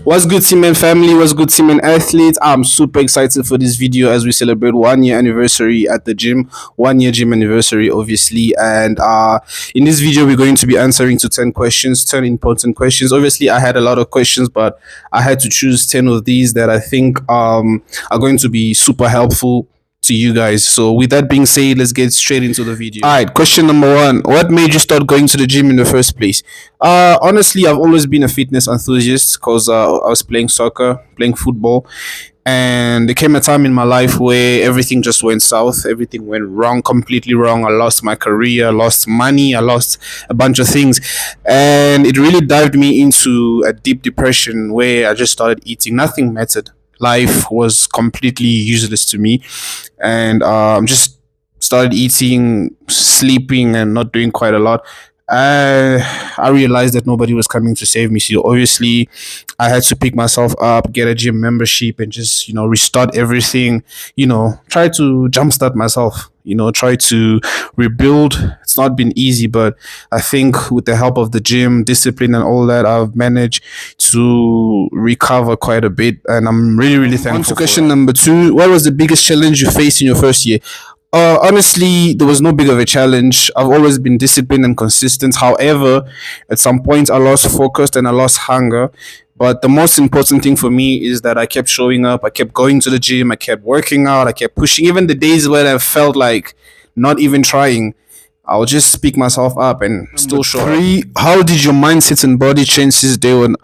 What's good, team and family? What's good, team and athletes? I'm super excited for this video as we celebrate 1 year anniversary at the gym, 1 year gym anniversary, obviously. And in this video, we're going to be answering to 10 questions, 10 important questions. Obviously, I had a lot of questions, but I had to choose 10 of these that I think are going to be super helpful to you guys. So with that being said, let's get straight into the video. All right, question number one: what made you start going to the gym in the first place? Honestly, I've always been a fitness enthusiast because I was playing soccer, playing football, and there came a time in my life where everything just went south. Everything went wrong, completely wrong. I lost my career, I lost money, I lost a bunch of things, and it really dived me into a deep depression where I just started eating. Nothing mattered. Life was completely useless to me, and just started eating, sleeping, and not doing quite a lot. I realized that nobody was coming to save me. So obviously, I had to pick myself up, get a gym membership, and just restart everything. Try to jumpstart myself. Try to rebuild. It's not been easy, but I think with the help of the gym, discipline, and all that, I've managed to recover quite a bit, and I'm really, really thankful. On to question number two: what was the biggest challenge you faced in your first year? Honestly, there was no big of a challenge. I've always been disciplined and consistent. However, at some point, I lost focus and I lost hunger. But the most important thing for me is that I kept showing up. I kept going to the gym. I kept working out. I kept pushing. Even the days where I felt like not even trying, I'll just pick myself up and still show up. Three: how did your mindset and body change since day one?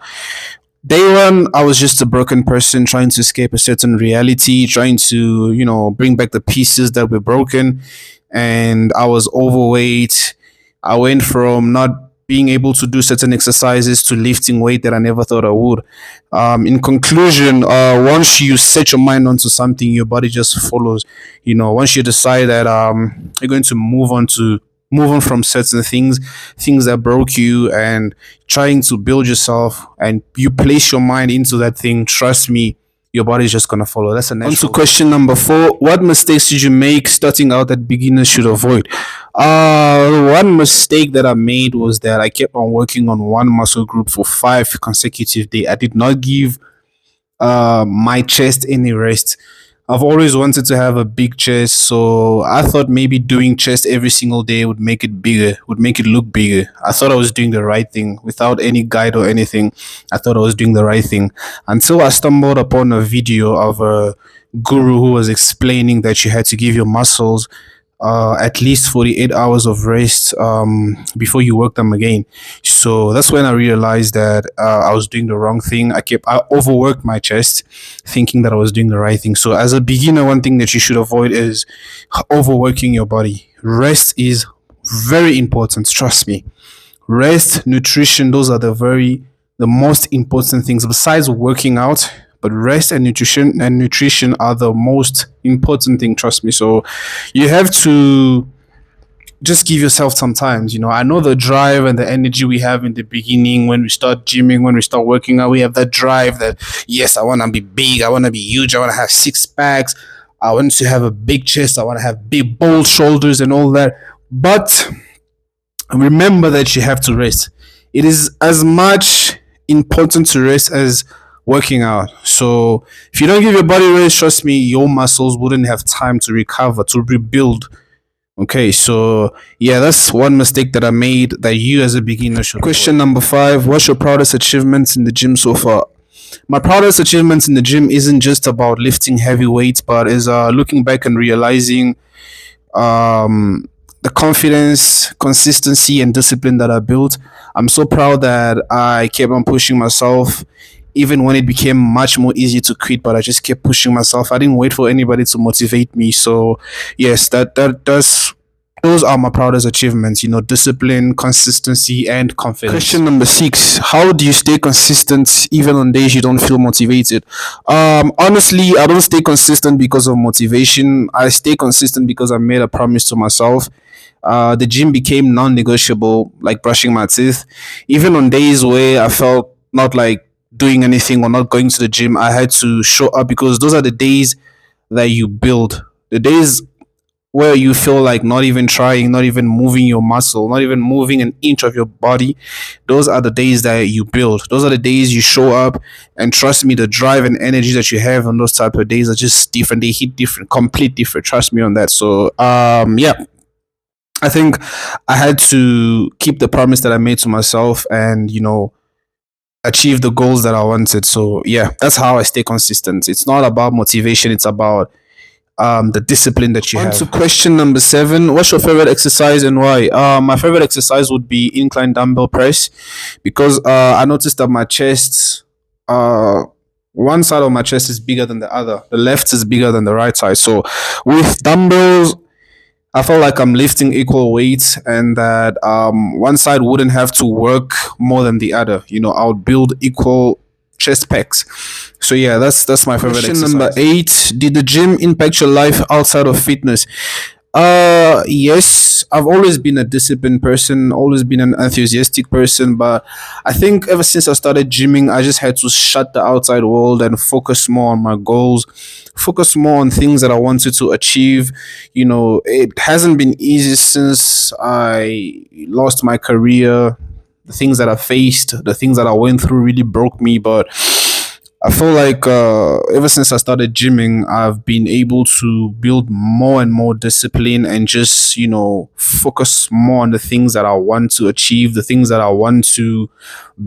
Day one, I was just a broken person trying to escape a certain reality, trying to, bring back the pieces that were broken. And I was overweight. I went from not being able to do certain exercises to lifting weight that I never thought I would. In conclusion, once you set your mind onto something, your body just follows. Once you decide that you're going to move on from certain things that broke you, and trying to build yourself, and you place your mind into that thing, trust me, your body's just gonna follow. That's a natural. On to question number four: what mistakes did you make starting out that beginners should avoid? One mistake that I made was that I kept on working on one muscle group for 5 consecutive days. I did not give my chest any rest. I've always wanted to have a big chest, so I thought maybe doing chest every single day would make it bigger, would make it look bigger. I thought I was doing the right thing without any guide or anything. I thought I was doing the right thing until I stumbled upon a video of a guru who was explaining that you had to give your muscles at least 48 hours of rest before you work them again. So that's when I realized that I was doing the wrong thing. I overworked my chest thinking that I was doing the right thing. So as a beginner, one thing that you should avoid is overworking your body. Rest is very important, trust me. Rest, nutrition, those are the most important things besides working out. But rest and nutrition are the most important thing, trust me. So you have to just give yourself some time. I know the drive and the energy we have in the beginning when we start gymming, when we start working out. We have that drive that, yes, I want to be big, I want to be huge, I want to have 6 packs, I want to have a big chest, I want to have big bold shoulders and all that. But remember that you have to rest. It is as much important to rest as working out. So if you don't give your body rest, trust me, your muscles wouldn't have time to recover, to rebuild. Okay, so yeah, that's one mistake that I made that you as a beginner should. Question number five: what's your proudest achievements in the gym so far? My proudest achievements in the gym isn't just about lifting heavy weights, but is looking back and realizing the confidence, consistency, and discipline that I built. I'm so proud that I kept on pushing myself even when it became much more easy to quit, but I just kept pushing myself. I didn't wait for anybody to motivate me. So yes, that does those are my proudest achievements, discipline, consistency, and confidence. Question number six: how do you stay consistent even on days you don't feel motivated? Honestly, I don't stay consistent because of motivation. I stay consistent because I made a promise to myself. The gym became non-negotiable, like brushing my teeth. Even on days where I felt not like doing anything or not going to the gym, I had to show up because those are the days that you build. The days where you feel like not even trying, not even moving your muscle, not even moving an inch of your body, those are the days that you build. Those are the days you show up. And trust me, the drive and energy that you have on those type of days are just different. They hit different, complete different. Trust me on that. So yeah, I think I had to keep the promise that I made to myself, and achieve the goals that I wanted. So yeah, that's how I stay consistent. It's not about motivation, it's about the discipline that you have. On to question number 7. What's your favorite exercise and why? My favorite exercise would be incline dumbbell press, because I noticed that my chest, one side of my chest is bigger than the other. The left is bigger than the right side. So with dumbbells, I felt like I'm lifting equal weights, and that one side wouldn't have to work more than the other. I would build equal chest packs. So yeah, that's my favorite question exercise. Number 8: did the gym impact your life outside of fitness? Yes, I've always been a disciplined person, always been an enthusiastic person, but I think ever since I started gymming, I just had to shut the outside world and focus more on my goals, focus more on things that I wanted to achieve. It hasn't been easy since I lost my career. The things that I faced, the things that I went through really broke me, but I feel like ever since I started gymming, I've been able to build more and more discipline, and just, focus more on the things that I want to achieve, the things that I want to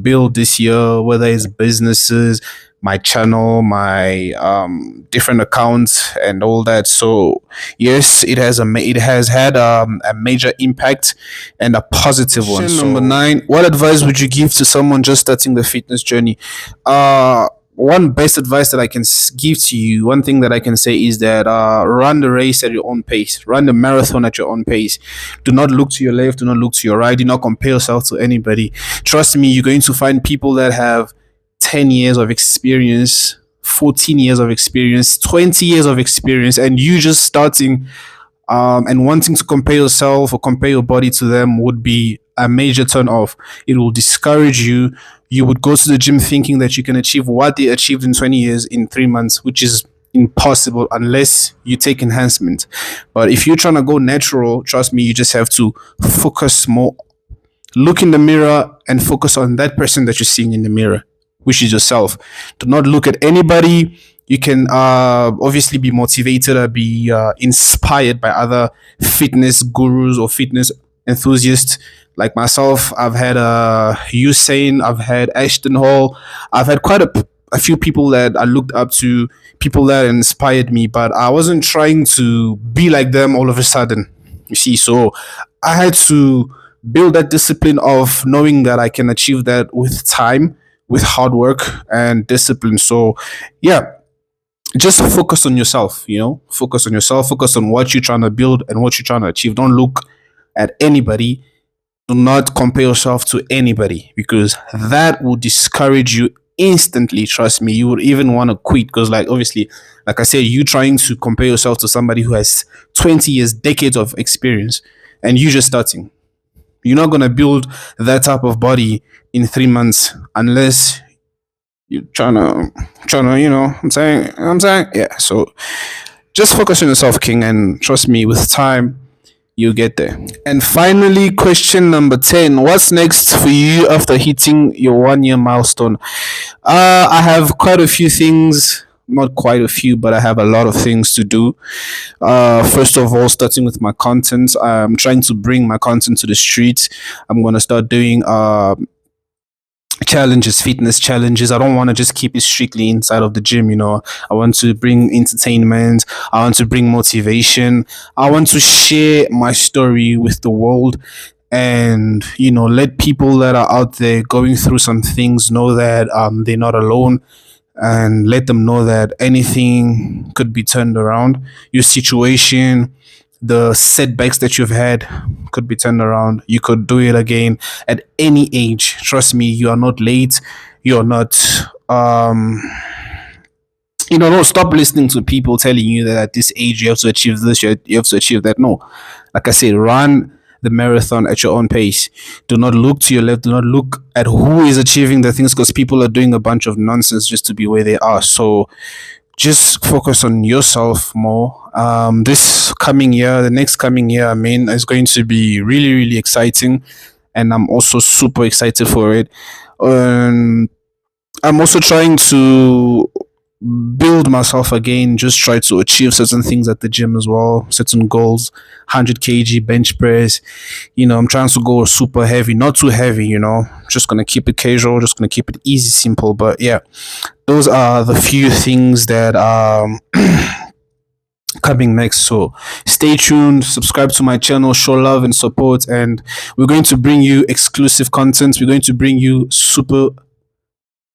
build this year, whether it's businesses, my channel, my different accounts, and all that. So yes, it has had a major impact, and a positive one. Question So number 9. what advice would you give to someone just starting the fitness journey? One best advice that I can give to you, one thing that I can say is that run the race at your own pace, run the marathon at your own pace. Do not look to your left, do not look to your right, do not compare yourself to anybody. Trust me, you're going to find people that have 10 years of experience, 14 years of experience, 20 years of experience, and you just starting, and wanting to compare yourself or compare your body to them would be a major turn off. It will discourage you. You would go to the gym thinking that you can achieve what they achieved in 20 years in 3 months, which is impossible unless you take enhancement. But if you're trying to go natural, trust me, you just have to focus more. Look in the mirror and focus on that person that you're seeing in the mirror, which is yourself. Do not look at anybody. You can obviously be motivated or be inspired by other fitness gurus or fitness enthusiasts like myself. I've had Usain, I've had Ashton Hall, I've had quite a few people that I looked up to, people that inspired me, but I wasn't trying to be like them all of a sudden. You see, so I had to build that discipline of knowing that I can achieve that with time, with hard work and discipline. So yeah, just focus on yourself, focus on yourself, focus on what you're trying to build and what you're trying to achieve. Don't look at anybody. Do not compare yourself to anybody, because that will discourage you instantly. Trust me, you would even want to quit, because like obviously, like I said, you trying to compare yourself to somebody who has 20 years, decades of experience, and you just starting. You're not gonna build that type of body in 3 months unless you're trying to, I'm saying, yeah. So just focus on yourself, King, and trust me, with time, you'll get there. And finally, question number 10: what's next for you after hitting your 1 year milestone? I have quite a few things. Not quite a few, but I have a lot of things to do. First of all, starting with my content, I'm trying to bring my content to the streets. I'm gonna start doing challenges, fitness challenges. I don't want to just keep it strictly inside of the gym. I want to bring entertainment. I want to bring motivation. I want to share my story with the world, and let people that are out there going through some things know that they're not alone, and let them know that anything could be turned around. Your situation, the setbacks that you've had could be turned around. You could do it again at any age. Trust me, you are not late. You're not don't stop listening to people telling you that at this age you have to achieve this, you have to achieve that. No. Like I said, run the marathon at your own pace. Do not look to your left. Do not look at who is achieving the things, because people are doing a bunch of nonsense just to be where they are. So just focus on yourself more. This coming year, the next coming year, I mean, is going to be really, really exciting, and I'm also super excited for it. Um, I'm also trying to build myself again, just try to achieve certain things at the gym as well, certain goals, 100 kg bench press. I'm trying to go super heavy, not too heavy, just gonna keep it casual, just gonna keep it easy, simple. But yeah, those are the few things that coming next. So stay tuned, subscribe to my channel, show love and support, and we're going to bring you exclusive content. We're going to bring you super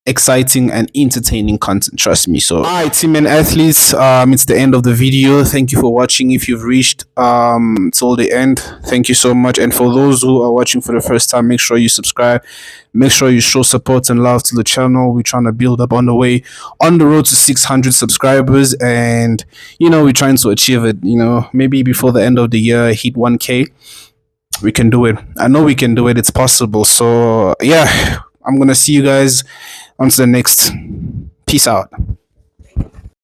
exciting and entertaining content, trust me. So all right, team and athletes, it's the end of the video. Thank you for watching. If you've reached till the end, thank you so much. And for those who are watching for the first time, make sure you subscribe, make sure you show support and love to the channel. We're trying to build up on the way, on the road to 600 subscribers, and we're trying to achieve it. Maybe before the end of the year, hit 1K. We can do it. I know we can do it. It's possible. So yeah, I'm gonna see you guys on to the next. Peace out.